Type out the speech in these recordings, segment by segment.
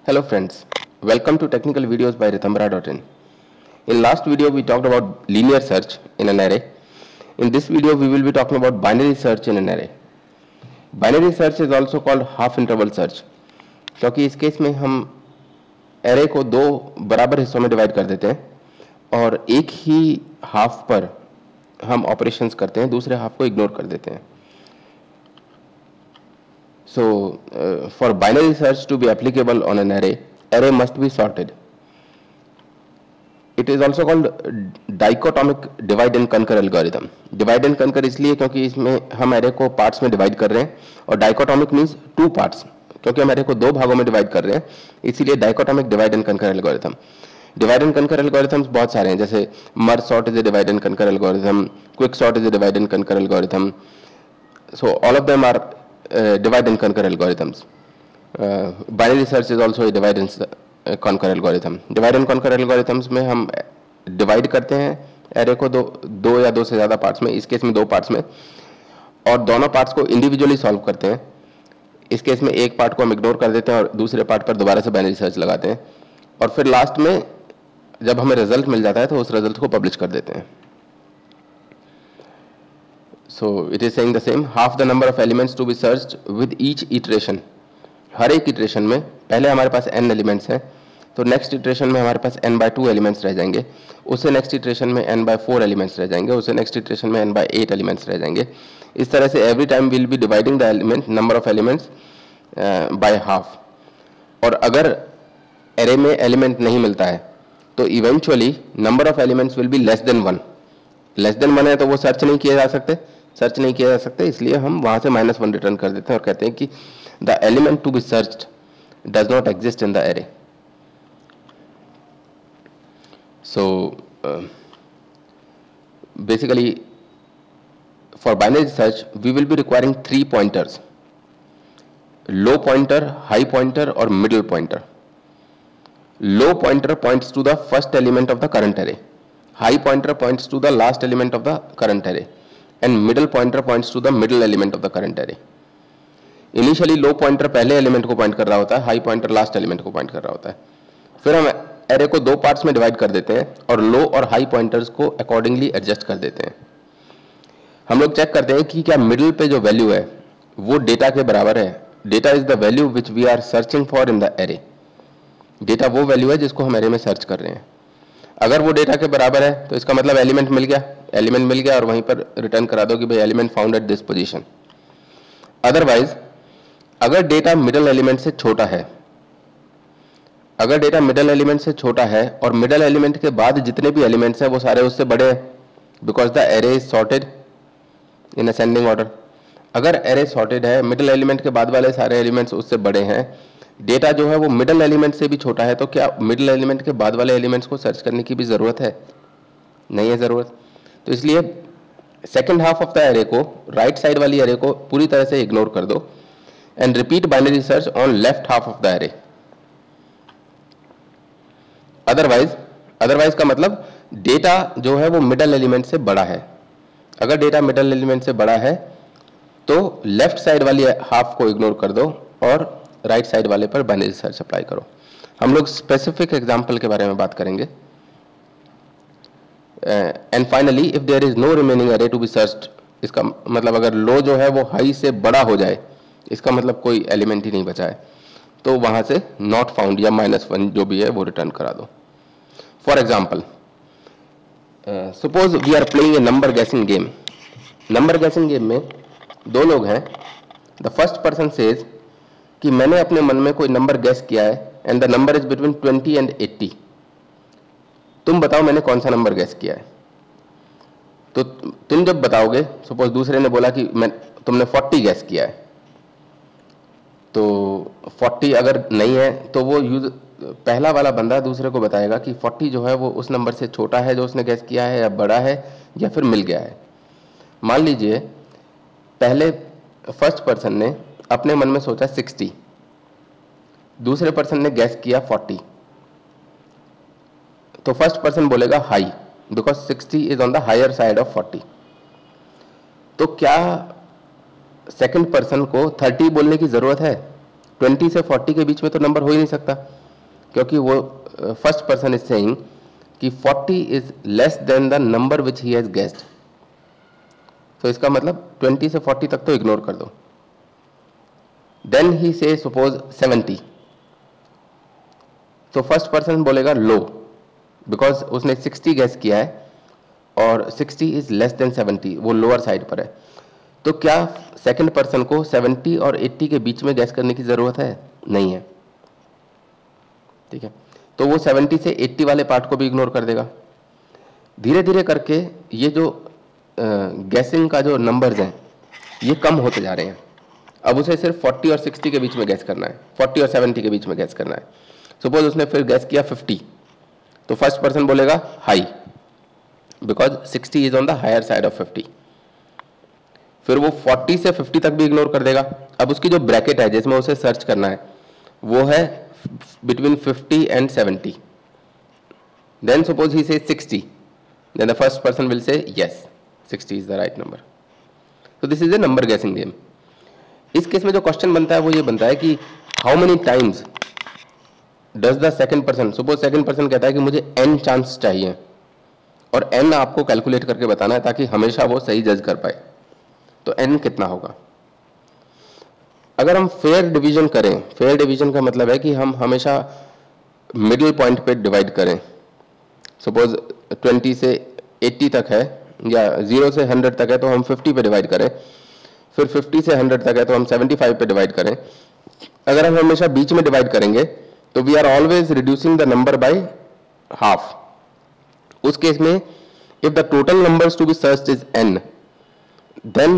Hello friends, welcome to Technical Videos by Ritambara.in. In last video we talked about linear search in an array. In this video we will be talking about binary search in an array. Binary search is also called half interval search क्योंकि इस case में हम array को दो बराबर हिस्सों में divide कर देते हैं और एक ही हाफ पर हम ऑपरेशंस करते हैं, दूसरे हाफ को इग्नोर कर देते हैं. So, for binary search to be applicable on an array must be sorted. It is also called dichotomic divide and conquer algorithm. Divide and conquer इसलिए क्योंकि इसमें हम array को parts में divide कर रहे हैं और dichotomic means two parts, क्योंकि हम array को दो भागों में divide कर रहे हैं, इसीलिए dichotomic divide and conquer algorithm. Divide and conquer algorithms बहुत सारे हैं, जैसे merge sort is a divide and conquer algorithm, quick sort is a divide and conquer algorithm. So all of them are divide and conquer algorithms. Binary search is also a divide and conquer algorithm. Divide and conquer algorithms में हम divide करते हैं array को दो या दो से ज़्यादा parts में, इस केस में दो parts में, और दोनों parts को individually solve करते हैं. इस केस में एक part को हम ignore कर देते हैं और दूसरे part पर दोबारा से binary search लगाते हैं और फिर last में जब हमें result मिल जाता है तो उस result को publish कर देते हैं. So it is saying the same, half the number of elements to be searched with each iteration. हर एक iteration में पहले हमारे पास n elements हैं, तो next iteration में हमारे पास n by 2 elements रह जाएंगे, उससे next iteration में n by 4 elements रह जाएंगे, उससे next iteration में n by 8 elements रह जाएंगे. इस तरह से every time we'll be dividing the number of elements by half. और अगर array में element नहीं मिलता है तो eventually number of elements will be less than 1. Less than 1 है तो वो सर्च नहीं किए जा सकते, इसलिए हम वहां से -1 रिटर्न कर देते हैं और कहते हैं कि the element to be searched does not exist in the array. So basically for binary search we will be requiring 3 pointers, low pointer, high pointer और middle pointer. Low pointer points to the first element of the current array, high pointer points to the last element of the current array and middle pointer points to the middle element of the current array. Initially low pointer पहले element को point कर रहा होता है, high pointer last element को point कर रहा होता है. फिर हम एरे को दो पार्ट्स में डिवाइड कर देते हैं और लो और हाई पॉइंटर्स को अकॉर्डिंगली एडजस्ट कर देते हैं. हम लोग चेक करते हैं कि क्या मिडिल पे जो वैल्यू है वो डेटा के बराबर है. Data is the value which we are searching for in the array. Data वो वैल्यू है जिसको हम एरे में सर्च कर रहे हैं. अगर वो डेटा के बराबर है तो इसका मतलब एलिमेंट मिल गया और वहीं पर रिटर्न करा दो कि भाई element found at this position. Otherwise अगर डेटा मिडिल एलिमेंट से छोटा है, और मिडिल एलिमेंट के बाद जितने भी एलिमेंट्स हैं वो सारे उससे बड़े हैं, because the array is sorted in ascending order. अगर एरे सॉर्टेड है, मिडिल एलिमेंट के बाद वाले सारे एलिमेंट्स उससे बड़े हैं, डेटा जो है वो मिडिल एलिमेंट से भी छोटा है, तो क्या मिडिल एलिमेंट के बाद वाले एलिमेंट्स को सर्च करने की भी ज़रूरत है? नहीं है ज़रूरत. तो इसलिए second half of the array को, राइट साइड वाली एरे को पूरी तरह से इग्नोर कर दो and repeat binary search on left half of the array. Otherwise का मतलब डेटा जो है वो मिडिल एलिमेंट से बड़ा है. अगर डेटा मिडिल एलिमेंट से बड़ा है तो लेफ्ट साइड वाली हाफ को इग्नोर कर दो और राइट साइड वाले पर बाइनरी सर्च अप्लाई करो. हम लोग स्पेसिफिक एग्जांपल के बारे में बात करेंगे. And finally if there is no remaining array to be searched, इसका मतलब अगर लो जो है वो हाई से बड़ा हो जाए, इसका मतलब कोई एलिमेंट ही नहीं बचा है, तो वहां से नॉट फाउंड या -1 जो भी है वो रिटर्न करा दो. For example, suppose we are playing a number guessing game. Number guessing game में दो लोग हैं. द फर्स्ट पर्सन सेज कि मैंने अपने मन में कोई नंबर गैस किया है and the number is between 20 and 80. तुम बताओ मैंने कौन सा नंबर गैस किया है. तो तुम जब बताओगे, सपोज दूसरे ने बोला कि तुमने 40 गैस किया है, तो 40 अगर नहीं है तो वो पहला वाला बंदा दूसरे को बताएगा कि 40 जो है वो उस नंबर से छोटा है जो उसने गैस किया है, या बड़ा है, या फिर मिल गया है. मान लीजिए पहले फर्स्ट पर्सन ने अपने मन में सोचा 60, दूसरे पर्सन ने गैस किया 40, तो फर्स्ट पर्सन बोलेगा high, because 60 is on the higher side of 40. तो क्या सेकंड पर्सन को 30 बोलने की जरूरत है? 20 से 40 के बीच में तो नंबर हो ही नहीं सकता, क्योंकि वो फर्स्ट पर्सन इज सेइंग कि 40 is less than the number which he has guessed. तो इसका मतलब 20 से 40 तक तो इग्नोर कर दो। देन ही से सपोज 70, तो फर्स्ट पर्सन बोलेगा लो, बिकॉज उसने 60 गेस किया है और 60 इज लेस देन 70, वो लोअर साइड पर है। तो क्या सेकंड पर्सन को 70 और 80 के बीच में गैस करने की जरूरत है? नहीं है। ठीक है, तो वो 70 से 80 वाले पार्ट को भी इग्नोर कर देगा। धीरे धीरे करके ये जो गैसिंग का जो नंबर्स हैं ये कम होते जा रहे हैं। अब उसे सिर्फ 40 और 60 के बीच में गैस करना है, 40 और 70 के बीच में गैस करना है। सपोज उसने फिर गैस किया 50, तो फर्स्ट पर्सन बोलेगा high, because 60 is on the higher side of 50। फिर वो 40 से 50 तक भी इग्नोर कर देगा। अब उसकी जो ब्रैकेट है जिसमें उसे सर्च करना है वो है between 50 and 70। Then suppose he say 60, then the first person will say yes 60 is the right number. तो this is a number guessing game. इस केस में जो क्वेश्चन बनता है वो ये बनता है कि how many times does the second person, suppose second person कहता है कि मुझे n चांस चाहिए, और n आपको कैलकुलेट करके बताना है ताकि हमेशा वो सही जज कर पाए। तो n कितना होगा? अगर हम फेयर डिवीजन करें, फेयर डिवीजन का मतलब है कि हम हमेशा मिडिल पॉइंट पे डिवाइड करें। सपोज 20 से 80 तक है या 0 से 100 तक है तो हम 50 पे डिवाइड करें, फिर 50 से 100 तक है तो हम 75 पे डिवाइड करें। अगर हम हमेशा बीच में डिवाइड करेंगे तो we are always reducing the number by half. उस केस में if the total numbers to be searched is n, then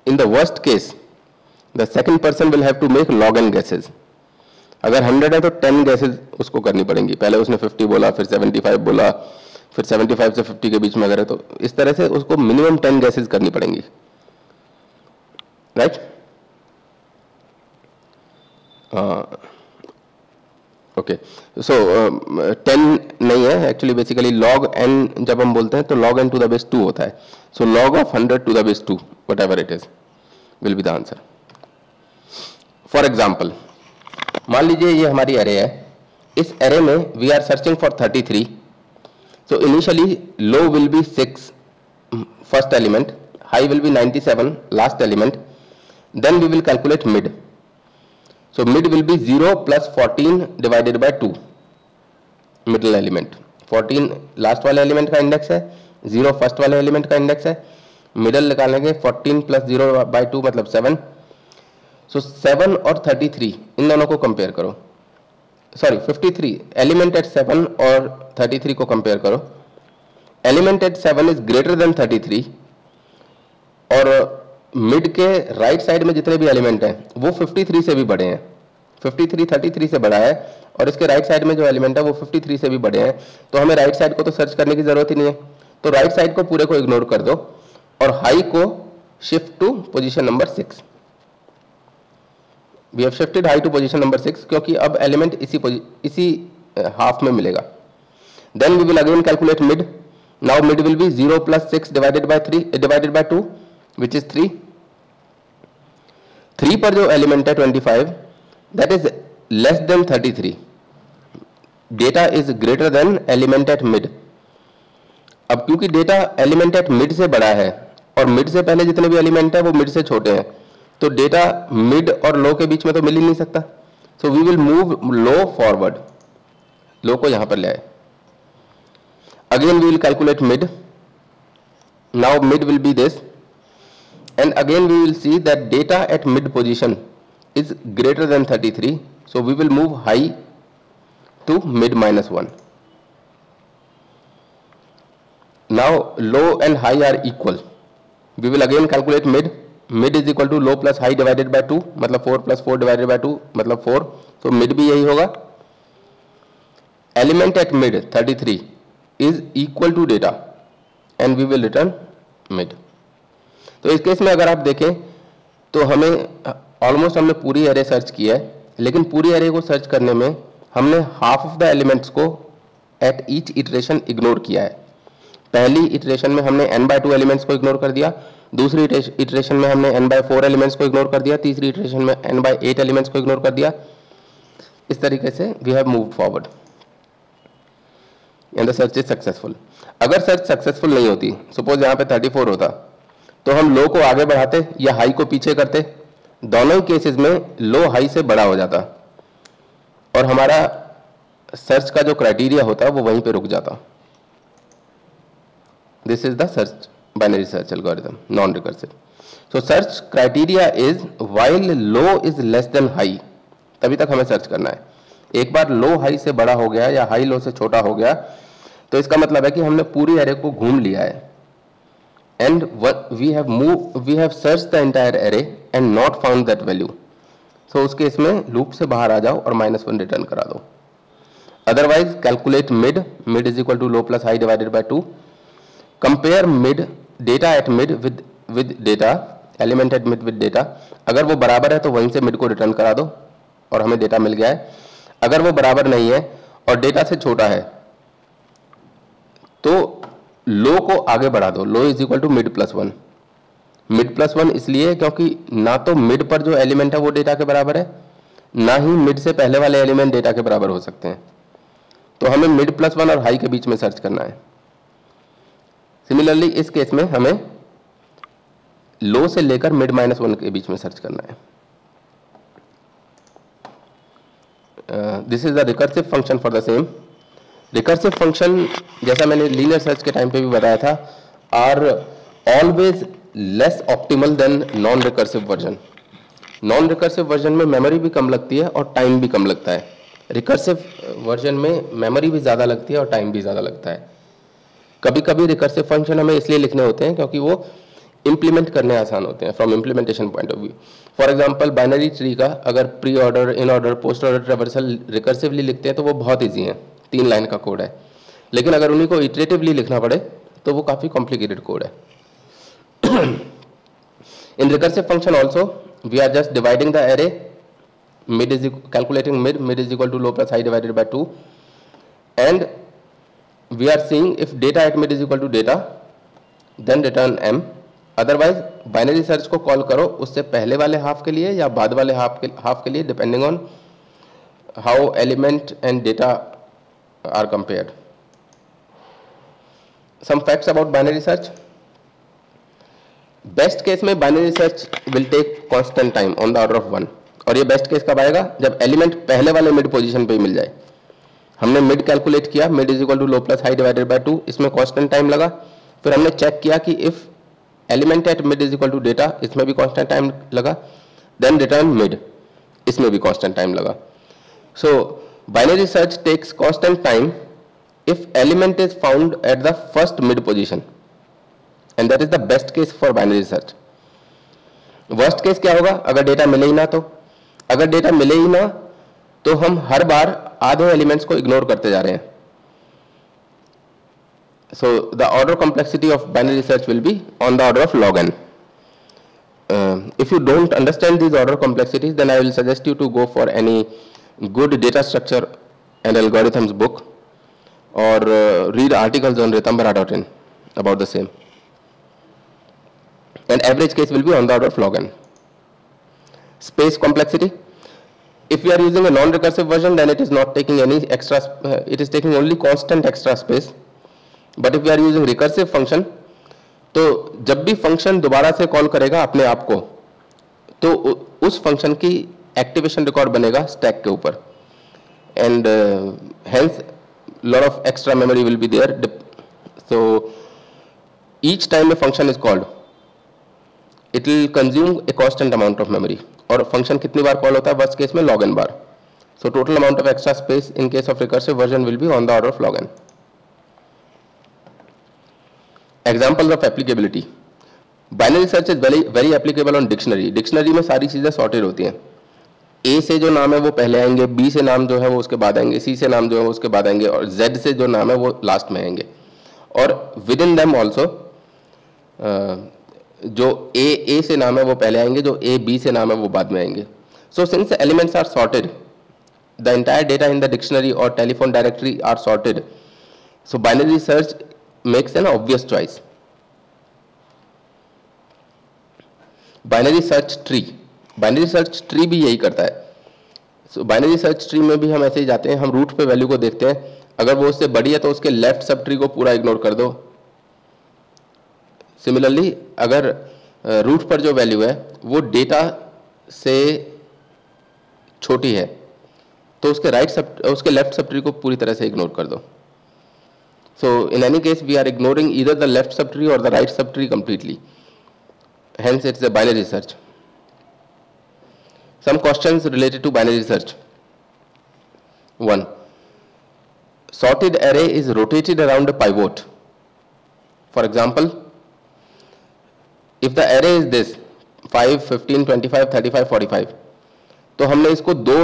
in the worst case the second person will have to make log n guesses। अगर 100 है तो 10 guesses उसको करनी पड़ेंगी। पहले उसने 50 बोला, फिर 75 बोला, फिर 75 से 50 के बीच में अगर है तो इस तरह से उसको मिनिमम 10 guesses करनी पड़ेंगी, राइट? ओके, सो 10 नहीं है एक्चुअली, बेसिकली log n जब हम बोलते हैं तो log n to the base 2 होता है। So log of 100 to the base 2 whatever it is will be the answer। For example, मान लीजिए ये हमारी एरे है, इस एरे में we are searching for 33। So initially low will be 6 first element, high will be 97 last element, then we will calculate mid. So mid will be 0 plus 14 divided by 2, middle element। 14 last वाले element का index है, 0 first वाले element का index है, middle निकालेंगे 14 plus 0 by 2 मतलब 7। सो 7 और 33 इन दोनों को कंपेयर करो, सॉरी 53 एलिमेंट एट 7 और 33 को कंपेयर करो। Element at 7 is greater than 33 और मिड के राइट साइड में जितने भी एलिमेंट हैं वो 53 से भी बड़े हैं। 53 33 से बड़ा है और इसके राइट साइड में जो एलिमेंट है वो 53 से भी बड़े हैं। तो हमें राइट साइड को तो सर्च करने की जरूरत ही नहीं है, तो राइट साइड को पूरे को इग्नोर कर दो और हाई को shift to position number 6। We have shifted high to position number 6 क्योंकि अब एलिमेंट इसी हाफ में मिलेगा। Then we will again calculate mid. Now mid will be 0 plus 6 divided by 2 which is 3। 3 पर जो एलिमेंट है 25 that is less than 33, data is greater then element at mid. अब क्योंकि डेटा एलिमेंट एट मिड से बड़ा है और mid से पहले जितने भी एलिमेंट है वो मिड से छोटे हैं, तो डेटा मिड और लो के बीच में तो मिल ही नहीं सकता। So we will move low forward, low को यहां पर ले आए। Again we will calculate mid. Now mid will be this, and again we will see that data at mid position is greater than 33, so we will move high to mid minus 1. Now low and high are equal, we will again calculate mid। mid is equal to low plus high divided by 2 मतलब 4 plus 4 divided by 2 मतलब 4, so mid भी यही होगा। element at mid 33 is equal to data and we will return mid। तो इस case में अगर आप देखें तो हमें ऑलमोस्ट हमने पूरी एरे सर्च किया है, लेकिन पूरी एरे को सर्च करने में हमने हाफ ऑफ द एलिमेंट्स को एट ईच इटरेशन इग्नोर किया है। पहली इटरेशन में हमने n/2 एलिमेंट्स को इग्नोर कर दिया, दूसरी इटरेशन में हमने n/4 एलिमेंट्स को इग्नोर कर दिया, तीसरी इटरेशन में n/8 एलिमेंट्स को इग्नोर कर दिया। इस तरीके से we have moved forward and the search is successful. अगर सर्च सक्सेसफुल नहीं होती, सपोज यहाँ पे 34 होता, तो हम लो को आगे बढ़ाते या हाई को पीछे करते। दोनों ही केसेस में लो हाई से बड़ा हो जाता और हमारा सर्च का जो क्राइटेरिया होता है वो वहीं पे रुक जाता। This is the search binary search algorithm, non recursive. So search criteria is while low is less than high, तभी तक हमें सर्च करना है। एक बार लो हाई से बड़ा हो गया या हाई लो से छोटा हो गया तो इसका मतलब है कि हमने पूरी एरे को घूम लिया है। And we have search the entire array and not found that value. So उस केस में लूप से बाहर आ जाओ और -1 रिटर्न करा दो। Otherwise calculate mid, mid is equal to low plus high divided by 2। Compare mid, data at mid with data, element at mid with data. अगर वो बराबर है तो वहीं से मिड को रिटर्न करा दो और हमें डेटा मिल गया है। अगर वो बराबर नहीं है और डेटा से छोटा है तो लो को आगे बढ़ा दो, low is equal to mid plus 1। Mid plus 1 इसलिए क्योंकि ना तो मिड पर जो एलिमेंट है वो डेटा के बराबर है, ना ही मिड से पहले वाले एलिमेंट डेटा के बराबर हो सकते हैं। तो हमें मिड प्लस 1 और हाई के बीच में सर्च करना है। सिमिलरली इस केस में हमें लो से लेकर मिड -1 के बीच में सर्च करना है। This is the recursive function for the same. Recursive function, जैसा मैंने लीनियर सर्च के टाइम पे भी बताया था, are always less optimal than non recursive version. Non recursive version में मेमोरी भी कम लगती है और टाइम भी कम लगता है। रिकर्सिव वर्जन में मेमोरी भी ज़्यादा लगती है और टाइम भी ज़्यादा लगता है। कभी कभी रिकर्सिव फंक्शन हमें इसलिए लिखने होते हैं क्योंकि वो इंप्लीमेंट करने आसान होते हैं from implementation point of view. For example binary tree का अगर pre order, in order, post order traversal recursively लिखते हैं तो वो बहुत ईजी है, 3 लाइन का कोड है। लेकिन अगर उन्हीं को इटरेटिवली लिखना पड़े तो वो काफ़ी कॉम्प्लिकेटेड कोड है। In recursive function also we are just dividing the array, mid is calculating mid is equal to low plus high divided by 2, and we are seeing if data at mid is equal to data then return m। Otherwise binary search को call करो उससे पहले वाले half के लिए या बाद वाले हाफ के लिए, depending on how element and data are compared. Some facts about binary search. Best case में binary search will take constant time on the order of 1। और ये बेस्ट केस कब आएगा? जब एलिमेंट पहले वाले मिड पोजीशन पे ही मिल जाए। हमने मिड कैलकुलेट किया, mid is equal to low plus high divided by 2, इसमें कांस्टेंट टाइम लगा। फिर हमने चेक किया कि if element at mid is equal to data, इसमें भी कांस्टेंट टाइम लगा। देन रिटर्न मिड, इसमें भी कांस्टेंट टाइम लगा। So binary search takes constant time if element is found at the first mid position, and that is the best case for binary search. Worst case क्या होगा? अगर data मिले ही ना तो, अगर डेटा मिले ही ना तो हम हर बार आधे एलिमेंट्स को इग्नोर करते जा रहे हैं। So the order complexity of binary search will be on the order of log n. If you don't understand these order complexities, then I will suggest you to go for any good data structure and algorithms book, or read articles on ritambara.in about the same. And average case will be on the order of log n. Space complexity. If we are using a non-recursive version, then it is not taking any extra, it is taking only constant extra space. But if we are using recursive function, तो जब भी function दोबारा से call करेगा अपने आप को, तो उस फंक्शन की एक्टिवेशन रिकॉर्ड बनेगा स्टैक के ऊपर, and hence lot of extra memory will be there. So each time a function is called, it will consume a constant amount of memory. और फंक्शन कितनी बार कॉल होता है? वर्स्ट केस में log n बार। So total amount of extra space in case of recursive version will be on the order of log n। Examples of applicability. Binary search is very applicable on dictionary. Dictionary में सारी चीज़ें sorted होती हैं। A से जो नाम है वो पहले आएंगे, B से नाम जो है वो उसके बाद आएंगे, C से नाम जो है वो उसके बाद आएंगे, और Z से जो नाम है वो लास्ट में आएंगे। और विद इन दैम ऑल्सो जो A से नाम है वो पहले आएंगे, जो A B से नाम है वो बाद में आएंगे। So since elements are sorted, the entire data in the dictionary और telephone directory are sorted, so binary search makes an obvious choice. Binary search tree भी यही करता है। सो बाइनरी सर्च ट्री में भी हम ऐसे ही जाते हैं, हम रूट पे वैल्यू को देखते हैं, अगर वो उससे बड़ी है तो उसके लेफ्ट सब ट्री को पूरा इग्नोर कर दो। सिमिलरली अगर रूट पर जो वैल्यू है वो डेटा से छोटी है तो उसके लेफ्ट सब ट्री को पूरी तरह से इग्नोर कर दो। So in any case we are ignoring either the left sub tree और the right sub tree completely, hence it's a binary search. Some questions related to binary search. 1. Sorted array is rotated around a pivot. For example, if the array is this 5, 15, 25, 35, 45, तो हमने इसको दो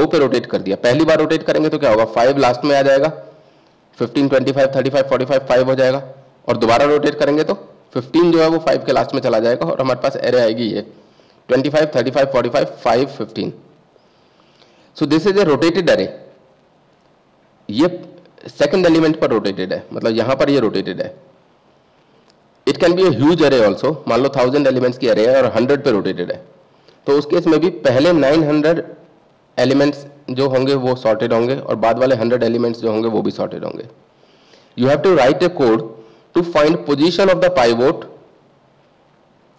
पे rotate कर दिया। पहली बार rotate करेंगे तो क्या होगा, 5 लास्ट में आ जाएगा, 15, 25, 35, 45 5 हो जाएगा, और दोबारा रोटेट करेंगे तो 15 जो है वो 5 के लास्ट में चला जाएगा और हमारे पास एरे आएगी ये 25, 35, 45, 5, 15। So this is A rotated array. ये सेकंड एलिमेंट पर रोटेटेड है, मतलब यहां पर ये रोटेटेड है। It can be a huge array also, मान लो 1000 एलिमेंट्स की एरे है और 100 पे रोटेटेड है, तो उस केस में भी पहले 900 एलिमेंट्स जो होंगे वो सॉर्टेड होंगे और बाद वाले 100 एलिमेंट्स जो होंगे वो भी सॉर्टेड होंगे। You have to write a code to find position of the pivot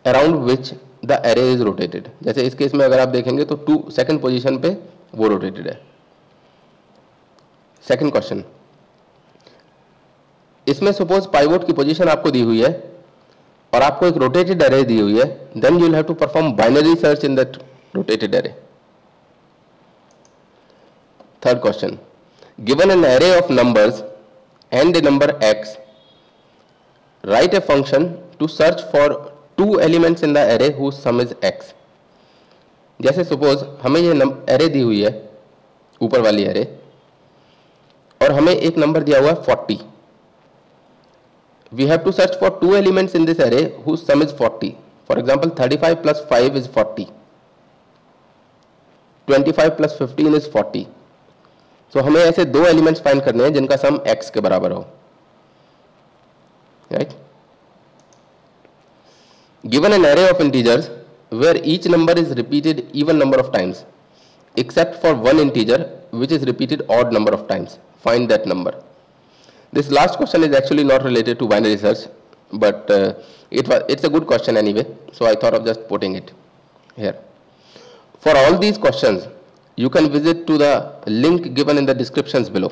around which the array is rotated। जैसे इस केस में अगर आप देखेंगे तो सेकंड पोजीशन पे वो रोटेटेड है। सेकंड क्वेश्चन, इसमें सपोज पाइवोट की पोजीशन आपको दी हुई है और आपको एक रोटेटेड एरे दी हुई है, then you will have to perform binary search in that rotated array. Third question, given an array of numbers and a number x, write a function to search for 2 elements in the array whose sum is x। जैसे suppose हमें ये array दी हुई है, ऊपर वाली array, और हमें एक नंबर दिया हुआ है 40। we have to search for 2 elements in this array whose sum is 40। for example 35 plus 5 is 40, 25 plus 15 is 40। so हमें ऐसे 2 एलिमेंट्स फाइंड करने हैं जिनका सम x के बराबर हो, right? Given an array of integers where each number is repeated even number of times except for one integer which is repeated odd number of times, find that number। This last question is actually not related to binary search, but it's a good question anyway, so I thought of just putting it here. For all these questions you can visit to the link given in the descriptions below,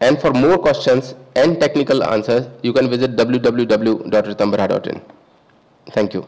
and for more questions and technical answers you can visit www.ritambara.in. Thank you.